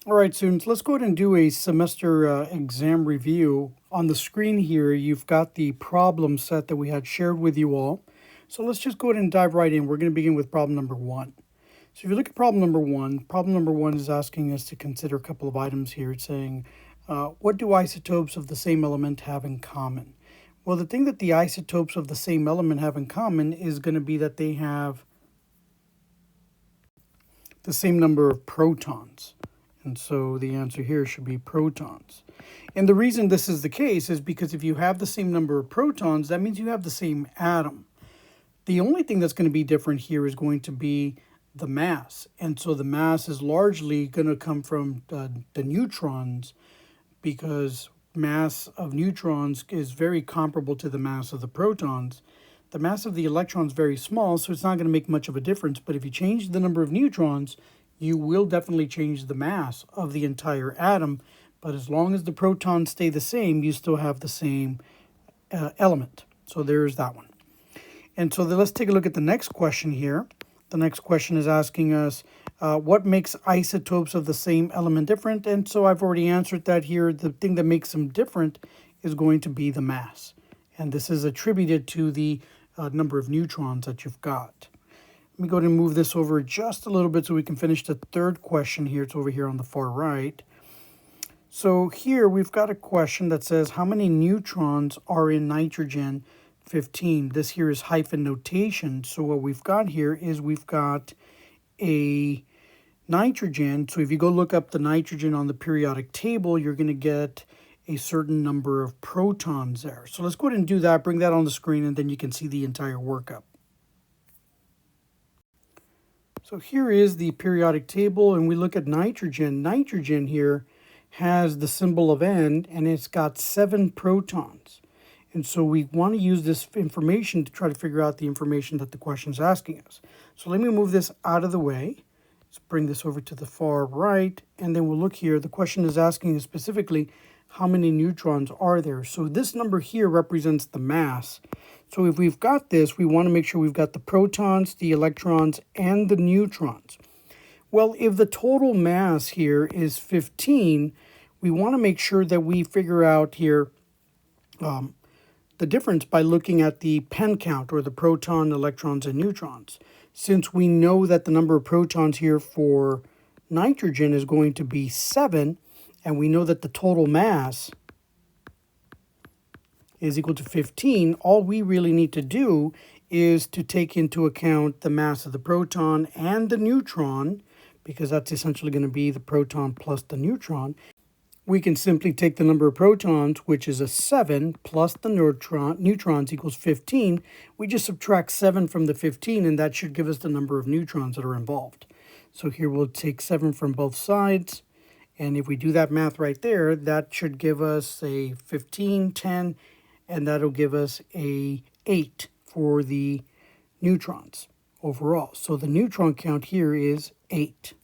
All right, students, let's go ahead and do a semester exam review. On the screen here, you've got the problem set that we had shared with you all. So let's just go ahead and dive right in. We're going to begin with problem number one. So if you look at problem number one is asking us to consider a couple of items here. It's saying, what do isotopes of the same element have in common? Well, the thing that the isotopes of the same element have in common is going to be that they have the same number of protons. And so the answer here should be protons. And the reason this is the case is because if you have the same number of protons, that means you have the same atom. The only thing that's going to be different here is going to be the mass. And so the mass is largely going to come from the neutrons, because mass of neutrons is very comparable to the mass of the protons. The mass of the electron is very small, so it's not going to make much of a difference. But if you change the number of neutrons, you will definitely change the mass of the entire atom. But as long as the protons stay the same, you still have the same element. So there's that one. And so let's take a look at the next question here. The next question is asking us, what makes isotopes of the same element different? And so I've already answered that here. The thing that makes them different is going to be the mass. And this is attributed to the number of neutrons that you've got. Let me go ahead and move this over just a little bit so we can finish the third question here. It's over here on the far right. So here we've got a question that says, how many neutrons are in nitrogen 15? This here is hyphen notation. So what we've got here is we've got a nitrogen. So if you go look up the nitrogen on the periodic table, you're going to get a certain number of protons there. So let's go ahead and do that, bring that on the screen, and then you can see the entire workup. So here is the periodic table, and we look at nitrogen. Nitrogen here has the symbol of N, and it's got 7 protons. And so we want to use this information to try to figure out the information that the question is asking us. So let me move this out of the way. Let's bring this over to the far right, and then we'll look here. The question is asking us specifically, how many neutrons are there? So this number here represents the mass. So if we've got this, we want to make sure we've got the protons, the electrons, and the neutrons. Well, if the total mass here is 15, we want to make sure that we figure out here the difference by looking at the pen count, or the proton, electrons, and neutrons. Since we know that the number of protons here for nitrogen is going to be 7, and we know that the total mass is equal to 15, all we really need to do is to take into account the mass of the proton and the neutron, because that's essentially going to be the proton plus the neutron. We can simply take the number of protons, which is a 7, plus the neutrons equals 15. We just subtract 7 from the 15, and that should give us the number of neutrons that are involved. So here we'll take 7 from both sides. And if we do that math right there, that should give us a 15, 10, and that'll give us a 8 for the neutrons overall. So the neutron count here is 8.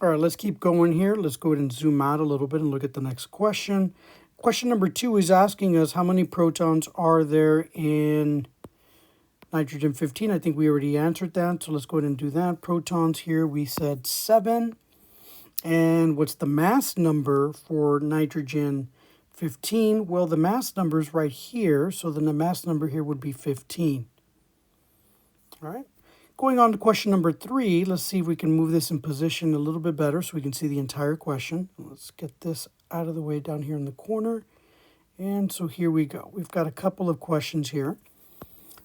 All right, let's keep going here. Let's go ahead and zoom out a little bit and look at the next question. Question number 2 is asking us, how many protons are there in nitrogen 15? I think we already answered that, so let's go ahead and do that. Protons here, we said 7. And what's the mass number for nitrogen 15? Well, the mass number is right here, so then the mass number here would be 15. All right. Going on to question number 3, let's see if we can move this in position a little bit better so we can see the entire question. Let's get this out of the way down here in the corner. And so here we go. We've got a couple of questions here.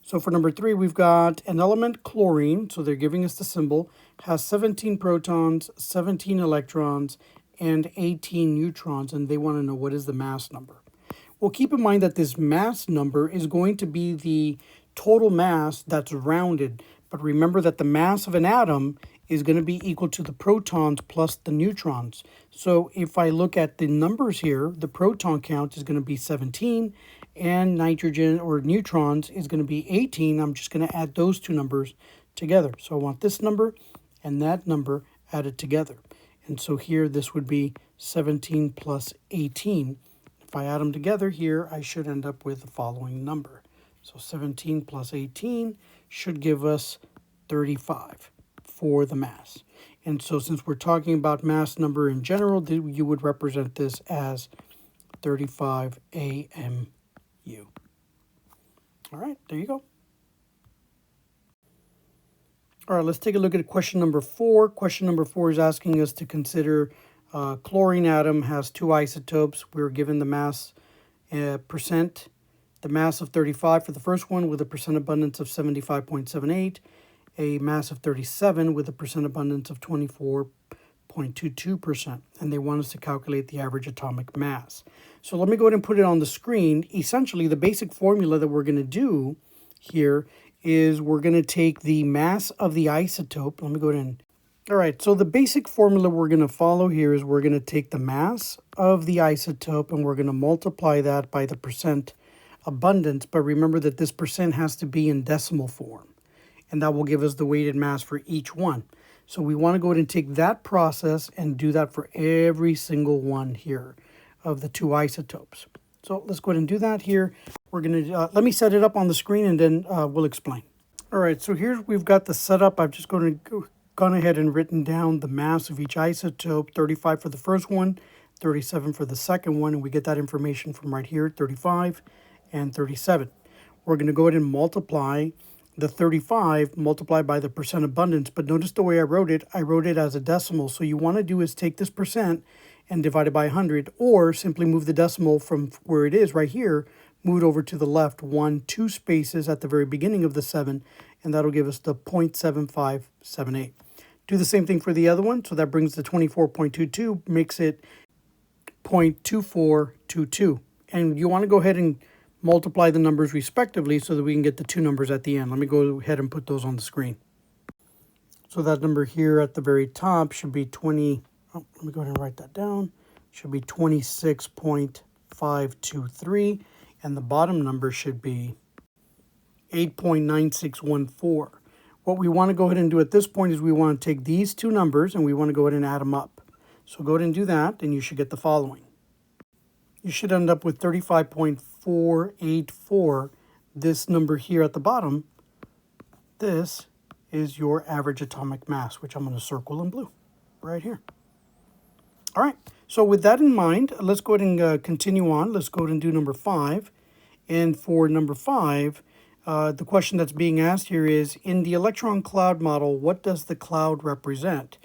So for number 3, we've got an element, chlorine, so they're giving us the symbol, has 17 protons, 17 electrons, and 18 neutrons, and they want to know what is the mass number. Well, keep in mind that this mass number is going to be the total mass that's rounded. But remember that the mass of an atom is going to be equal to the protons plus the neutrons. So if I look at the numbers here, the proton count is going to be 17, and nitrogen or neutrons is going to be 18. I'm just going to add those two numbers together. So I want this number and that number added together. And so here this would be 17 plus 18. If I add them together here, I should end up with the following number. So 17 plus 18 should give us 35. for the mass. And so since we're talking about mass number in general, you would represent this as 35 AMU. All right, there you go. All right, let's take a look at question number 4. Question number 4 is asking us to consider chlorine atom has 2 isotopes. We were given the mass percent, the mass of 35 for the first one with a percent abundance of 75.78, a mass of 37 with a percent abundance of 24.22%. And they want us to calculate the average atomic mass. So let me go ahead and put it on the screen. Essentially, the basic formula that we're going to do here is we're going to take the mass of the isotope. Let me go ahead and... All right, so the basic formula we're going to follow here is we're going to take the mass of the isotope and we're going to multiply that by the percent abundance. But remember that this percent has to be in decimal form, and that will give us the weighted mass for each one. So we want to go ahead and take that process and do that for every single one here of the 2 isotopes. So let's go ahead and do that here. We're going to, let me set it up on the screen and then we'll explain. All right, so here we've got the setup. I've just gone ahead and written down the mass of each isotope, 35 for the first one, 37 for the second one, and we get that information from right here, 35 and 37. We're going to go ahead and multiply the 35 multiplied by the percent abundance, but notice the way I wrote it as a decimal. So you want to do is take this percent and divide it by 100, or simply move the decimal from where it is right here, move it over to the left 2 spaces at the very beginning of the 7, and that'll give us the 0.7578. Do the same thing for the other one, so that brings the 24.22, makes it 0.2422. And you want to go ahead and multiply the numbers respectively so that we can get the 2 numbers at the end. Let me go ahead and put those on the screen. So that number here at the very top should be let me go ahead and write that down. Should be 26.523, and the bottom number should be 8.9614. What we want to go ahead and do at this point is we want to take these 2 numbers and we want to go ahead and add them up. So go ahead and do that, and you should get the following. You should end up with 35.484. This number here at the bottom, this is your average atomic mass, which I'm going to circle in blue right here. All right, so with that in mind, let's go ahead and continue on. Let's go ahead and do number 5. And for number 5, the question that's being asked here is, in the electron cloud model, what does the cloud represent?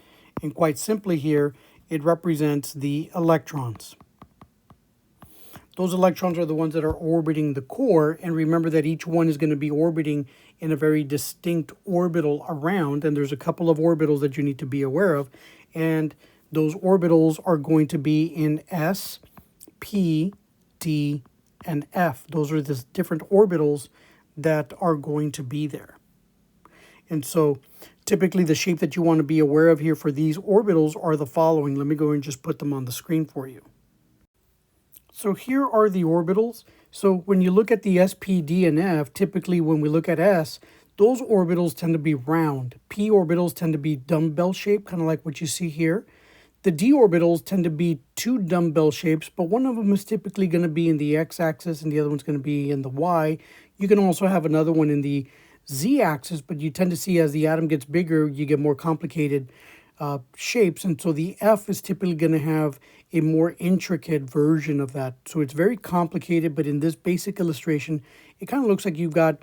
And quite simply here, it represents the electrons. Those electrons are the ones that are orbiting the core, and remember that each one is going to be orbiting in a very distinct orbital around, and there's a couple of orbitals that you need to be aware of, and those orbitals are going to be in S, P, D, and F. Those are the different orbitals that are going to be there. And so typically the shape that you want to be aware of here for these orbitals are the following. Let me go and just put them on the screen for you. So here are the orbitals. So when you look at the S, P, D, and F, typically when we look at S, those orbitals tend to be round. P orbitals tend to be dumbbell shaped, kind of like what you see here. The d orbitals tend to be 2 dumbbell shapes, but one of them is typically going to be in the x-axis and the other one's going to be in the y. You can also have another one in the z-axis, but you tend to see as the atom gets bigger, you get more complicated shapes. And so the F is typically going to have a more intricate version of that. So it's very complicated, but in this basic illustration, it kind of looks like you've got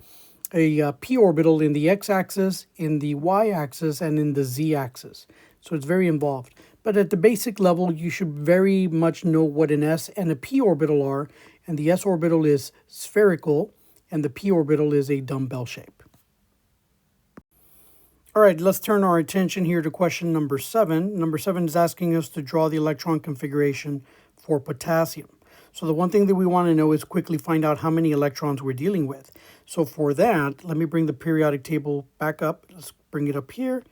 a p orbital in the x-axis, in the y-axis, and in the z-axis. So it's very involved. But at the basic level, you should very much know what an s and a p orbital are. And the s orbital is spherical, and the p orbital is a dumbbell shape. All right, let's turn our attention here to question number 7. Number 7 is asking us to draw the electron configuration for potassium. So the one thing that we want to know is quickly find out how many electrons we're dealing with. So for that, let me bring the periodic table back up. Let's bring it up here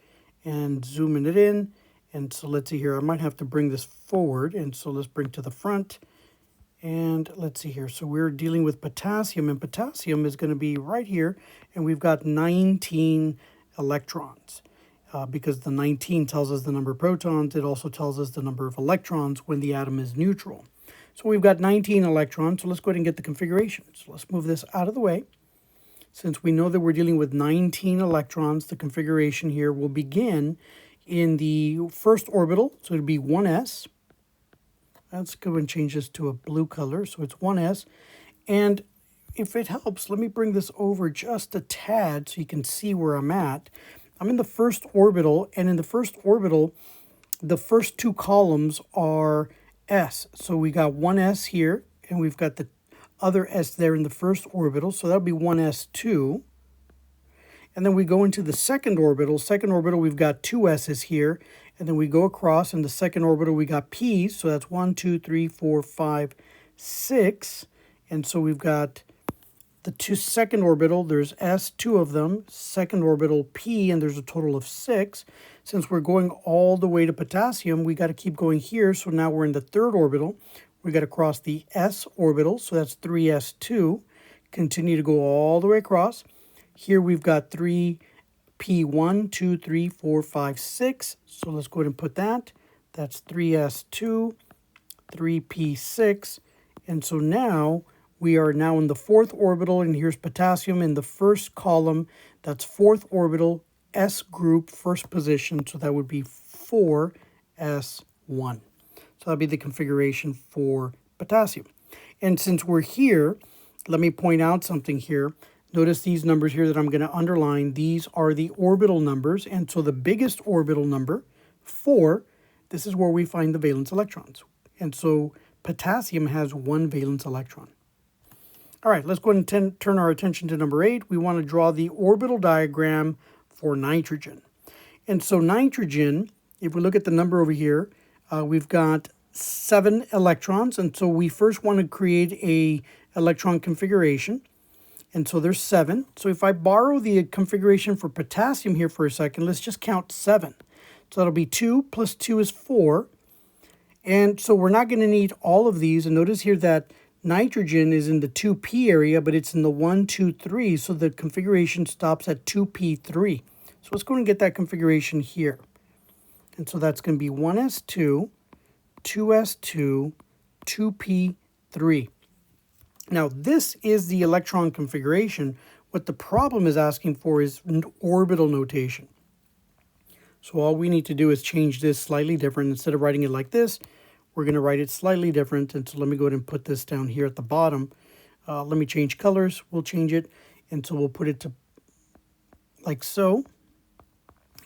and zoom it in. And so let's see here, I might have to bring this forward. And so let's bring to the front. And let's see here. So we're dealing with potassium, and potassium is going to be right here. And we've got 19 electrons because the 19 tells us the number of protons. It also tells us the number of electrons when the atom is neutral. So we've got 19 electrons. So let's go ahead and get the configuration. So let's move this out of the way. Since we know that we're dealing with 19 electrons, the configuration here will begin in the first orbital, so it'll be 1s. Let's go and change this to a blue color, so it's 1s. And if it helps, let me bring this over just a tad so you can see where I'm at. I'm in the first orbital, and in the first orbital, the first two columns are s. So we got 1s here, and we've got the other s there in the first orbital, so that'll be 1s2. And then we go into the second orbital. Second orbital, we've got two s's here, and then we go across. In the second orbital, we got p's, so that's 1, 2, 3, 4, 5, 6. And so we've got the second orbital, there's s, two of them, second orbital p, and there's a total of 6. Since we're going all the way to potassium, we got to keep going here, so now we're in the third orbital. We got to cross the s orbital, so that's 3s2. Continue to go all the way across. Here we've got 3p1, 2, 3, 4, 5, 6. So let's go ahead and put that. That's 3s2, 3p6. And so now we are now in the fourth orbital, and here's potassium in the first column. That's fourth orbital, s group, first position. So that would be 4s1. So that'll be the configuration for potassium. And since we're here, let me point out something here. Notice these numbers here that I'm going to underline. These are the orbital numbers. And so the biggest orbital number, 4, this is where we find the valence electrons. And so potassium has 1 valence electron. All right, let's go ahead and turn our attention to number 8. We want to draw the orbital diagram for nitrogen. And so nitrogen, if we look at the number over here, we've got 7 electrons. And so we first want to create a electron configuration. And so there's 7. So if I borrow the configuration for potassium here for a second, let's just count 7. So that'll be 2 plus 2 is 4. And so we're not going to need all of these. And notice here that nitrogen is in the 2p area, but it's in the 1, 2, 3. So the configuration stops at 2p3. So let's go and get that configuration here. And so that's going to be 1s2, 2s2, 2p3. Now, this is the electron configuration. What the problem is asking for is an orbital notation. So all we need to do is change this slightly different. Instead of writing it like this, we're going to write it slightly different. And so let me go ahead and put this down here at the bottom. Let me change colors. We'll change it. And so we'll put it to like so.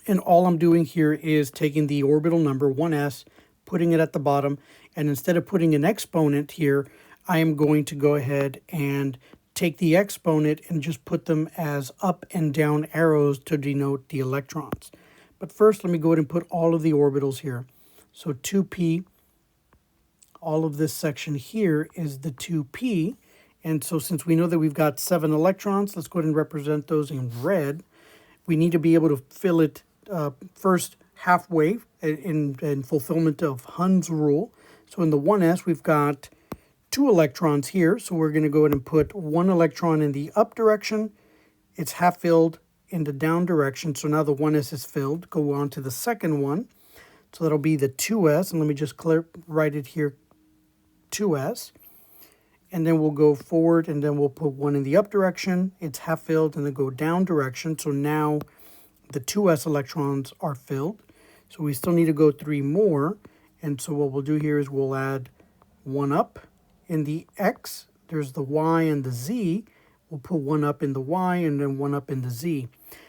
And all I'm doing here is taking the orbital number, 1s, putting it at the bottom. And instead of putting an exponent here, I am going to go ahead and take the exponent and just put them as up and down arrows to denote the electrons. But first, let me go ahead and put all of the orbitals here. So 2p, all of this section here is the 2p. And so since we know that we've got 7 electrons, let's go ahead and represent those in red. We need to be able to fill it first halfway in fulfillment of Hund's rule. So in the 1s, we've got 2 electrons here, so we're going to go ahead and put 1 electron in the up direction. It's half filled in the down direction, so now the 1s is filled. Go on to the second one, so that'll be the 2s, and let me just write it here, 2s. And then we'll go forward, and then we'll put 1 in the up direction. It's half filled, and then go down direction, so now the 2s electrons are filled. So we still need to go 3 more, and so what we'll do here is we'll add 1 up. In the x, there's the y and the z. We'll put 1 up in the y and then 1 up in the z.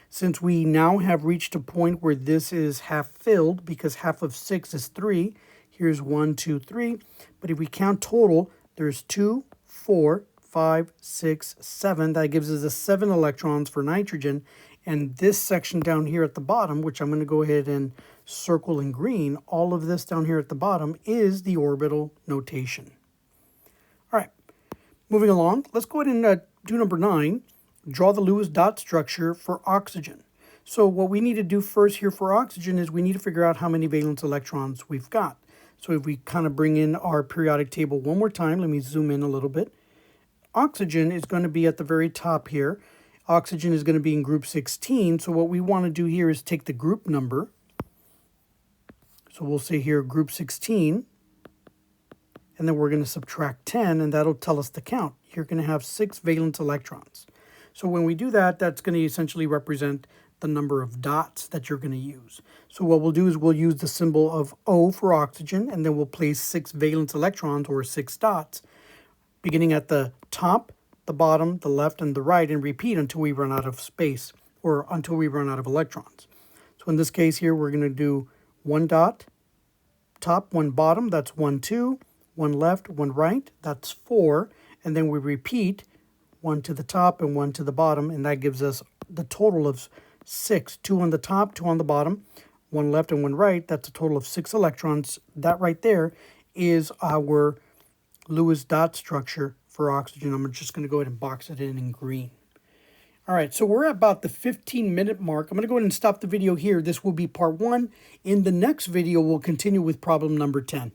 Since we now have reached a point where this is half filled, because half of 6 is 3, here's 1, 2, 3. But if we count total, there's 2, 4, 5, 6, 7. That gives us 7 electrons for nitrogen. And this section down here at the bottom, which I'm going to go ahead and circle in green, all of this down here at the bottom is the orbital notation. All right, moving along, let's go ahead and do number 9, draw the Lewis dot structure for oxygen. So what we need to do first here for oxygen is we need to figure out how many valence electrons we've got. So if we kind of bring in our periodic table one more time, let me zoom in a little bit. Oxygen is going to be at the very top here. Oxygen is going to be in group 16. So what we want to do here is take the group number. So we'll say here group 16. And then we're going to subtract 10, and that'll tell us the count. You're going to have 6 valence electrons. So when we do that, that's going to essentially represent the number of dots that you're going to use. So what we'll do is we'll use the symbol of O for oxygen, and then we'll place 6 valence electrons, or 6 dots, beginning at the top, the bottom, the left, and the right, and repeat until we run out of space, or until we run out of electrons. So in this case here, we're going to do 1 dot, top, 1 bottom, that's 1, 2, 1 left, 1 right, that's 4, and then we repeat 1 to the top and 1 to the bottom, and that gives us the total of 6, 2 on the top, 2 on the bottom, 1 left and 1 right. That's a total of 6 electrons. That right there is our Lewis dot structure for oxygen. I'm just going to go ahead and box it in green. All right, so we're at about the 15-minute mark. I'm going to go ahead and stop the video here. This will be part 1. In the next video, we'll continue with problem number 10.